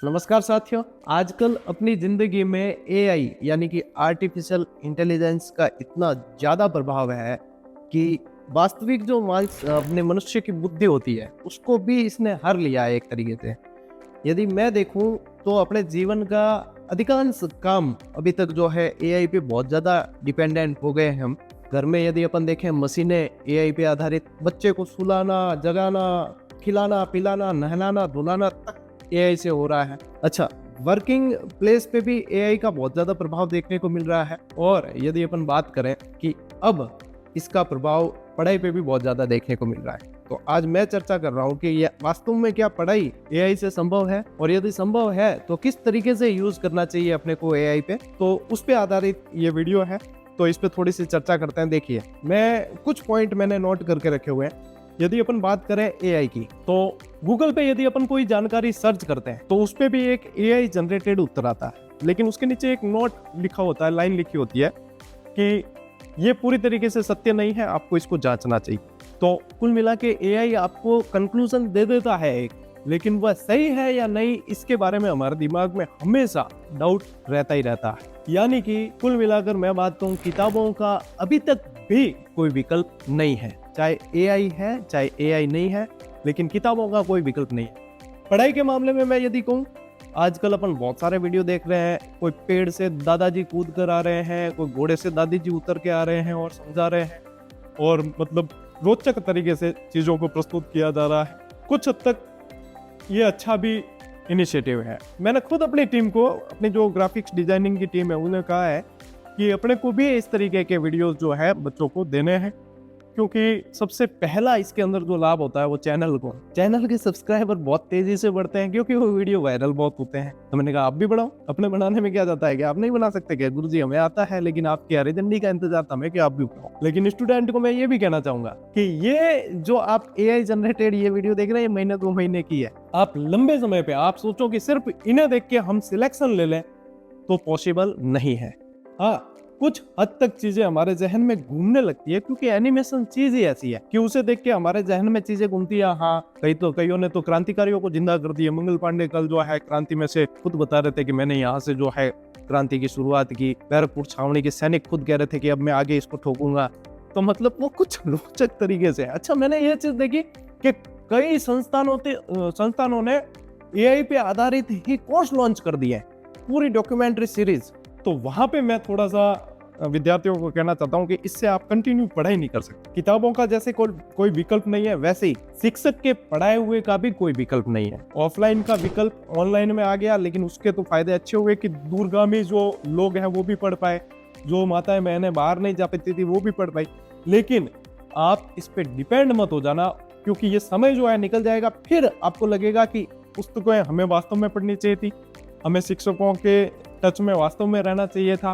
नमस्कार साथियों। आजकल अपनी ज़िंदगी में एआई यानी कि आर्टिफिशियल इंटेलिजेंस का इतना ज़्यादा प्रभाव है कि वास्तविक जो अपने मनुष्य की बुद्धि होती है उसको भी इसने हर लिया है एक तरीके से। यदि मैं देखूं तो अपने जीवन का अधिकांश काम अभी तक जो है एआई पे बहुत ज़्यादा डिपेंडेंट हो गए हैं हम। घर में यदि अपन देखें मशीनें एआई पे आधारित, बच्चे को सुलाना, जगाना, खिलाना, पिलाना, नहलाना, धुलाना तक एआई से हो रहा है। अच्छा, वर्किंग प्लेस पे भी एआई का बहुत ज़्यादा प्रभाव देखने को मिल रहा है। और यदि अपन बात करें कि अब इसका प्रभाव पढ़ाई पे भी बहुत ज़्यादा देखने को मिल रहा है, तो आज मैं चर्चा कर रहा हूँ कि ये वास्तव में क्या पढ़ाई एआई से संभव है, और यदि संभव है तो किस तरीके से यूज करना चाहिए अपने को एआई पे। तो उस पे आधारित ये वीडियो है, तो इस पे थोड़ी सी चर्चा करते हैं। देखिए, मैं कुछ पॉइंट मैंने नोट करके रखे हुए हैं। यदि अपन बात करें एआई की, तो गूगल पे यदि अपन कोई जानकारी सर्च करते हैं तो उस पे भी एक एआई जनरेटेड उत्तर आता है, लेकिन उसके नीचे एक नोट लिखा होता है, लाइन लिखी होती है कि ये पूरी तरीके से सत्य नहीं है, आपको इसको जांचना चाहिए। तो कुल मिला के एआई आपको कंक्लूजन दे देता है एक, लेकिन वह सही है या नहीं इसके बारे में हमारे दिमाग में हमेशा डाउट रहता ही रहता है। यानी कि कुल मिलाकर मैं बात कहूँ, किताबों का अभी तक भी कोई विकल्प नहीं है। चाहे एआई है चाहे एआई नहीं है, लेकिन किताबों का कोई विकल्प नहीं है। पढ़ाई के मामले में मैं यदि कहूँ, आजकल अपन बहुत सारे वीडियो देख रहे हैं। कोई पेड़ से दादाजी कूद कर आ रहे हैं, कोई घोड़े से दादी जी उतर के आ रहे हैं और समझा रहे हैं, और मतलब रोचक तरीके से चीज़ों को प्रस्तुत किया जा रहा है। कुछ हद तक ये अच्छा भी इनिशिएटिव है। मैंने खुद अपनी टीम को, अपनी जो ग्राफिक्स डिजाइनिंग की टीम है, उन्हें कहा है कि अपने को भी इस तरीके के वीडियोस जो है बच्चों को देने हैं, क्योंकि सबसे पहला इसके अंदर जो लाभ होता है वो चैनल के सब्सक्राइबर बहुत तेजी से बढ़ते हैं, क्योंकि वो वीडियो वायरल बहुत होते हैं। तो मैंने कहा आप भी बढ़ाओ। अपने बनाने में क्या जाता है कि आप नहीं बना सकते क्या? गुरुजी हमें आता है, लेकिन आपकी हरी झंडी का इंतजार था मैं कि आप भी बढ़ाओ। लेकिन स्टूडेंट को मैं ये भी कहना चाहूंगा कि ये जो आप एआई जनरेटेड ये वीडियो देख रहे हैं, महीने 2 महीने की है। आप लंबे समय पे आप सोचो कि सिर्फ इन्हें देख के हम सिलेक्शन ले लें तो पॉसिबल नहीं है। हाँ, कुछ हद तक चीजें हमारे जहन में घूमने लगती है, क्योंकि एनिमेशन चीज ही ऐसी है कि उसे देख के हमारे जहन में चीजें घूमती है। हाँ, कईयों ने तो क्रांतिकारियों को जिंदा कर दिया। मंगल पांडे कल जो है क्रांति में से खुद बता रहे थे कि मैंने यहाँ से जो है क्रांति की शुरुआत की। बैरकपुर छावनी के सैनिक खुद कह रहे थे कि अब मैं आगे इसको ठोकूंगा। तो मतलब वो कुछ रोचक तरीके से। अच्छा, मैंने ये चीज देखी कि कई संस्थानों ने एआई पे आधारित ही कोर्स लॉन्च कर दिए, पूरी डॉक्यूमेंट्री सीरीज। तो वहां पे मैं थोड़ा सा विद्यार्थियों को कहना चाहता हूं कि इससे आप कंटिन्यू पढ़ाई नहीं कर सकते। किताबों का जैसे कोई विकल्प नहीं है, वैसे ही शिक्षक के पढ़ाए हुए का भी कोई विकल्प नहीं है। ऑफलाइन का विकल्प ऑनलाइन में आ गया, लेकिन उसके तो फायदे अच्छे हुए कि दूरगामी जो लोग हैं वो भी पढ़ पाए, जो माताएं बहनें बाहर नहीं जा पाती थी वो भी पढ़ पाई। लेकिन आप इस पे डिपेंड मत हो जाना, क्योंकि ये समय जो है निकल जाएगा, फिर आपको लगेगा कि पुस्तकें हमें वास्तव में पढ़नी चाहिए थी, हमें शिक्षकों के टच में वास्तव में रहना चाहिए था,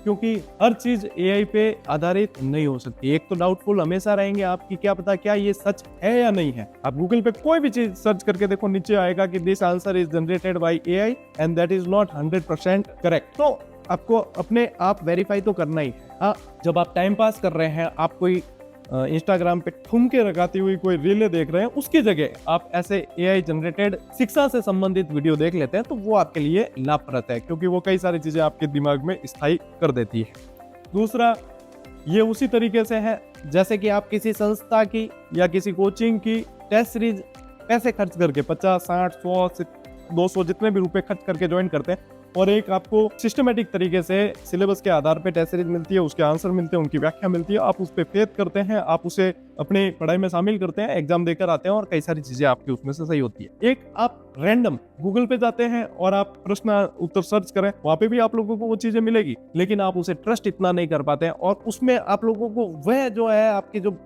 क्योंकि हर चीज एआई पे आधारित नहीं हो सकती। एक तो डाउटफुल हमेशा रहेंगे आपकी, क्या पता क्या ये सच है या नहीं है। आप गूगल पे कोई भी चीज सर्च करके देखो, नीचे आएगा कि this answer is generated by AI and that is not 100% correct. तो आपको अपने आप वेरीफाई तो करना ही है। हाँ, जब आप टाइम पास कर रहे हैं, आप कोई इंस्टाग्राम पे ठुमके लगाती हुई कोई रीलें देख रहे हैं, उसकी जगह आप ऐसे एआई जनरेटेड शिक्षा से संबंधित वीडियो देख लेते हैं, तो वो आपके लिए लाभप्रद है, क्योंकि वो कई सारी चीजें आपके दिमाग में स्थायी कर देती है। दूसरा, ये उसी तरीके से है जैसे कि आप किसी संस्था की या किसी कोचिंग की टेस्ट सीरीज पैसे खर्च करके 50, 60, 100, 200 जितने भी रुपए खर्च करके ज्वाइन करते हैं, और एक आपको सिस्टमेटिक तरीके से सिलेबस के आधार पे टेस्ट सीरीज मिलती है, उसके आंसर मिलते हैं, उनकी व्याख्या मिलती है, आप उस पर फेथ करते हैं, आप उसे अपनी पढ़ाई में शामिल करते हैं, एग्जाम देकर आते हैं, और कई सारी चीजें आपकी उसमें से सही होती है। एक आप रैंडम गूगल पे जाते हैं और आप प्रश्न उत्तर सर्च करें, वहां पे भी आप लोगों को वो चीजें मिलेगी, लेकिन आप उसे ट्रस्ट इतना नहीं कर पाते हैं, और उसमें आप लोगों को वह जो है आपकी जो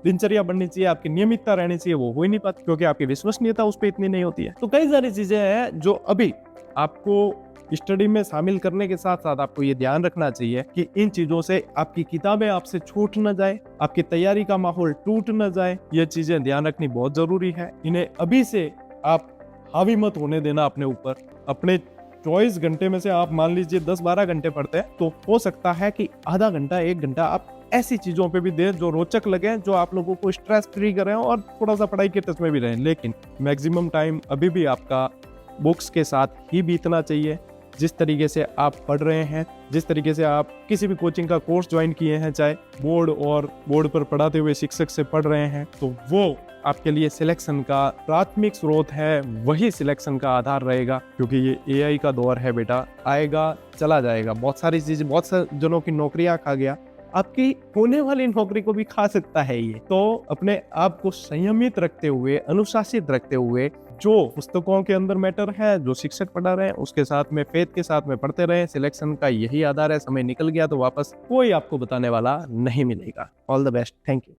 दिनचर्या बननी चाहिए, आपकी नियमितता रहनी चाहिए, वो हो ही नहीं पाती, क्योंकि आपकी विश्वसनीयता उस पर इतनी नहीं होती है। तो कई सारी चीजें हैं जो अभी आपको स्टडी में शामिल करने के साथ साथ आपको ये ध्यान रखना चाहिए कि इन चीजों से आपकी किताबें आपसे छूट न जाए, आपकी तैयारी का माहौल टूट न जाए। ये चीजें ध्यान रखनी बहुत जरूरी है। इन्हें अभी से आप हावी मत होने देना अपने ऊपर। अपने 24 घंटे में से आप मान लीजिए 10-12 घंटे पढ़ते हैं, तो हो सकता है कि आधा घंटा 1 घंटा आप ऐसी चीजों पे भी दें जो रोचक लगे, जो आप लोगों को स्ट्रेस फ्री करें और थोड़ा सा पढ़ाई के टच में भी रहें। लेकिन मैक्सिमम टाइम अभी भी आपका बुक्स के साथ ही बीतना चाहिए। जिस तरीके से आप पढ़ रहे हैं, जिस तरीके से आप किसी भी कोचिंग का कोर्स ज्वाइन किए हैं, चाहे बोर्ड पर पढ़ाते हुए शिक्षक से पढ़ रहे हैं, तो वो आपके लिए सिलेक्शन का प्राथमिक स्रोत है, वही सिलेक्शन का आधार रहेगा। क्योंकि ये एआई का दौर है बेटा, आएगा चला जाएगा। बहुत सारी चीजें, बहुत सारे जनों की नौकरियां खा गया, आपकी होने वाली नौकरी को भी खा सकता है ये। तो अपने आप को संयमित रखते हुए, अनुशासित रखते हुए, जो पुस्तकों के अंदर मैटर है, जो शिक्षक पढ़ा रहे हैं, उसके साथ में फेथ के साथ में पढ़ते रहे। सिलेक्शन का यही आधार है। समय निकल गया तो वापस कोई आपको बताने वाला नहीं मिलेगा। All the best. Thank you.